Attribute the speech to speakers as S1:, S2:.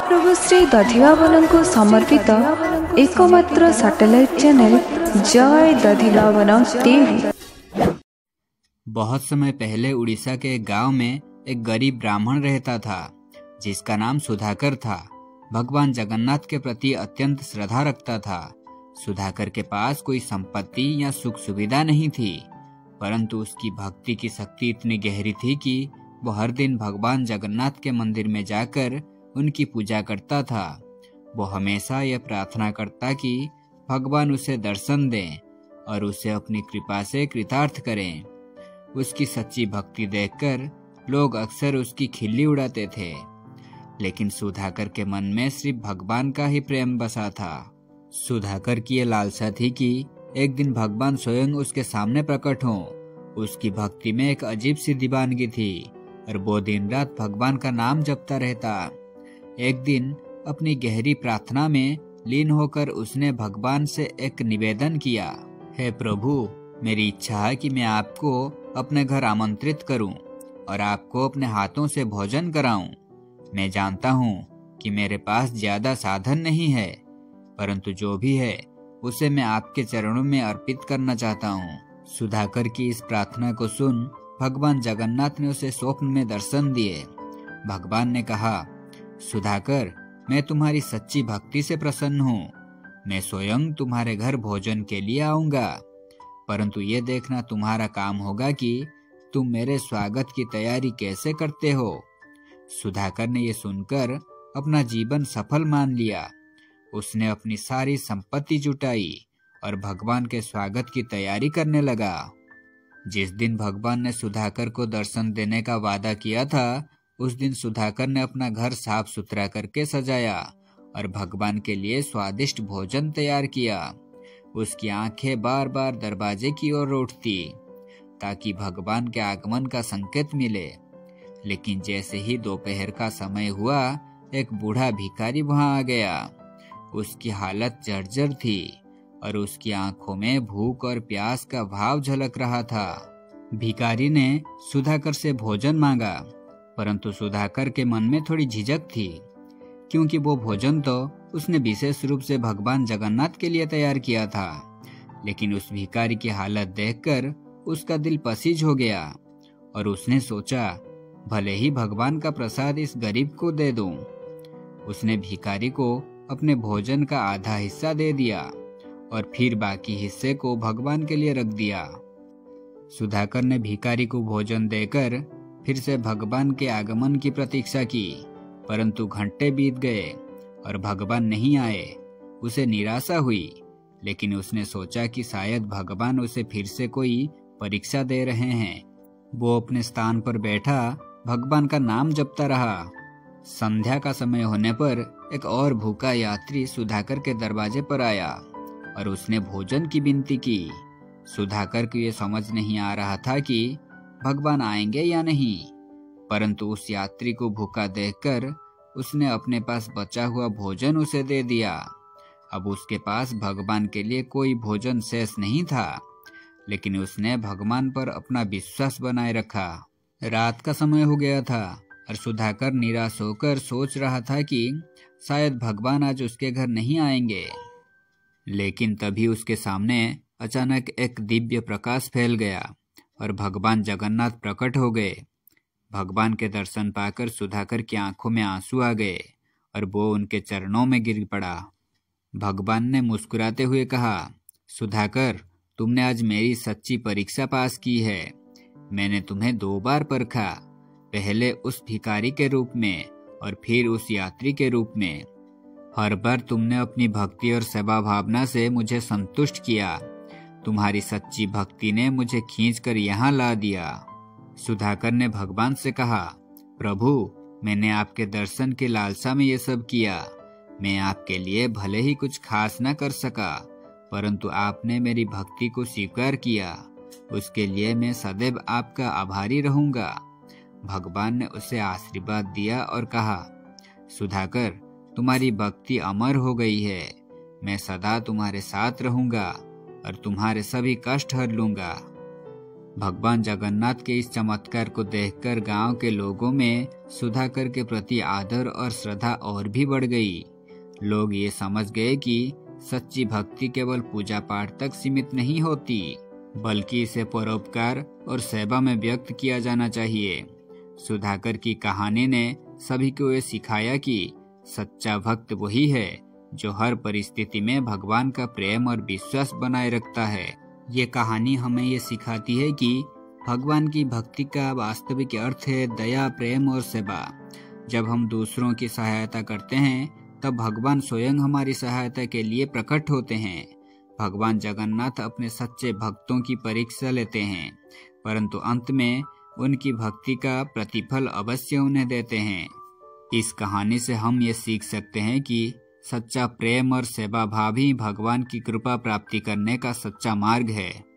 S1: महाप्रभु श्री दधिबाबन को समर्पित एकमात्र सैटेलाइट चैनल जय दधिबाबन टीवी।
S2: बहुत समय पहले उड़ीसा के एक गांव में एक गरीब ब्राह्मण रहता था जिसका नाम सुधाकर था। भगवान जगन्नाथ के प्रति अत्यंत श्रद्धा रखता था। सुधाकर के पास कोई संपत्ति या सुख सुविधा नहीं थी, परंतु उसकी भक्ति की शक्ति इतनी गहरी थी कि वो हर दिन भगवान जगन्नाथ के मंदिर में जाकर उनकी पूजा करता था। वो हमेशा यह प्रार्थना करता कि भगवान उसे दर्शन दें और उसे अपनी कृपा से कृतार्थ करें। उसकी सच्ची भक्ति देखकर लोग अक्सर उसकी खिल्ली उड़ाते थे, लेकिन सुधाकर के मन में सिर्फ भगवान का ही प्रेम बसा था। सुधाकर की ये लालसा थी कि एक दिन भगवान स्वयं उसके सामने प्रकट हों। उसकी भक्ति में एक अजीब सी दीवानगी थी और वो दिन रात भगवान का नाम जपता रहता। एक दिन अपनी गहरी प्रार्थना में लीन होकर उसने भगवान से एक निवेदन किया, हे प्रभु, मेरी इच्छा है कि मैं आपको अपने घर आमंत्रित करूं और आपको अपने हाथों से भोजन कराऊं। मैं जानता हूं कि मेरे पास ज्यादा साधन नहीं है, परंतु जो भी है उसे मैं आपके चरणों में अर्पित करना चाहता हूं। सुधाकर की इस प्रार्थना को सुन भगवान जगन्नाथ ने उसे स्वप्न में दर्शन दिए। भगवान ने कहा, सुधाकर, मैं तुम्हारी सच्ची भक्ति से प्रसन्न हूँ। मैं स्वयं तुम्हारे घर भोजन के लिए आऊंगा, परंतु ये देखना तुम्हारा काम होगा कि तुम मेरे स्वागत की तैयारी कैसे करते हो। सुधाकर ने ये सुनकर अपना जीवन सफल मान लिया। उसने अपनी सारी संपत्ति जुटाई और भगवान के स्वागत की तैयारी करने लगा। जिस दिन भगवान ने सुधाकर को दर्शन देने का वादा किया था, उस दिन सुधाकर ने अपना घर साफ सुथरा करके सजाया और भगवान के लिए स्वादिष्ट भोजन तैयार किया। उसकी आंखें बार बार दरवाजे की ओर उठती ताकि भगवान के आगमन का संकेत मिले। लेकिन जैसे ही दोपहर का समय हुआ, एक बूढ़ा भिखारी वहां आ गया। उसकी हालत जर्जर थी और उसकी आंखों में भूख और प्यास का भाव झलक रहा था। भिखारी ने सुधाकर से भोजन मांगा, परंतु सुधाकर के मन में थोड़ी झिझक थी, क्योंकि वो भोजन तो उसने विशेष रूप से भगवान जगन्नाथ के लिए तैयार किया था। लेकिन उस भिखारी की हालत देखकर उसका दिल पसीज हो गया और उसने सोचा, भले ही भगवान का प्रसाद इस गरीब को दे दूं। उसने भिखारी को अपने भोजन का आधा हिस्सा दे दिया और फिर बाकी हिस्से को भगवान के लिए रख दिया। सुधाकर ने भिखारी को भोजन देकर फिर से भगवान के आगमन की प्रतीक्षा की, परंतु घंटे बीत गए और भगवान नहीं आए। उसे निराशा हुई, लेकिन उसने सोचा कि शायद भगवान उसे फिर से कोई परीक्षा दे रहे हैं। वो अपने स्थान पर बैठा भगवान का नाम जपता रहा। संध्या का समय होने पर एक और भूखा यात्री सुधाकर के दरवाजे पर आया और उसने भोजन की विनती की। सुधाकर को ये समझ नहीं आ रहा था कि भगवान आएंगे या नहीं, परंतु उस यात्री को भूखा देखकर उसने अपने पास बचा हुआ भोजन उसे दे दिया। अब उसके पास भगवान के लिए कोई भोजन शेष नहीं था, लेकिन उसने भगवान पर अपना विश्वास बनाए रखा। रात का समय हो गया था और सुधाकर निराश होकर सोच रहा था कि शायद भगवान आज उसके घर नहीं आएंगे। लेकिन तभी उसके सामने अचानक एक दिव्य प्रकाश फैल गया और भगवान जगन्नाथ प्रकट हो गए। भगवान के दर्शन पाकर सुधाकर की आंखों में आंसू आ गए और वो उनके चरणों में गिर पड़ा। भगवान ने मुस्कुराते हुए कहा, सुधाकर, तुमने आज मेरी सच्ची परीक्षा पास की है। मैंने तुम्हें 2 बार परखा, पहले उस भिखारी के रूप में और फिर उस यात्री के रूप में। हर बार तुमने अपनी भक्ति और सेवा भावना से मुझे संतुष्ट किया। तुम्हारी सच्ची भक्ति ने मुझे खींचकर यहाँ ला दिया। सुधाकर ने भगवान से कहा, प्रभु, मैंने आपके दर्शन की लालसा में ये सब किया। मैं आपके लिए भले ही कुछ खास न कर सका, परंतु आपने मेरी भक्ति को स्वीकार किया। उसके लिए मैं सदैव आपका आभारी रहूंगा। भगवान ने उसे आशीर्वाद दिया और कहा, सुधाकर, तुम्हारी भक्ति अमर हो गई है। मैं सदा तुम्हारे साथ रहूंगा और तुम्हारे सभी कष्ट हर लूंगा। भगवान जगन्नाथ के इस चमत्कार को देखकर गांव के लोगों में सुधाकर के प्रति आदर और श्रद्धा और भी बढ़ गई। लोग ये समझ गए कि सच्ची भक्ति केवल पूजा पाठ तक सीमित नहीं होती, बल्कि इसे परोपकार और सेवा में व्यक्त किया जाना चाहिए। सुधाकर की कहानी ने सभी को ये सिखाया कि सच्चा भक्त वही है जो हर परिस्थिति में भगवान का प्रेम और विश्वास बनाए रखता है। ये कहानी हमें ये सिखाती है कि भगवान की भक्ति का वास्तविक अर्थ है दया, प्रेम और सेवा। जब हम दूसरों की सहायता करते हैं तब भगवान स्वयं हमारी सहायता के लिए प्रकट होते हैं। भगवान जगन्नाथ अपने सच्चे भक्तों की परीक्षा लेते हैं, परंतु अंत में उनकी भक्ति का प्रतिफल अवश्य उन्हें देते हैं। इस कहानी से हम ये सीख सकते हैं कि सच्चा प्रेम और सेवा भाव ही भगवान की कृपा प्राप्ति करने का सच्चा मार्ग है।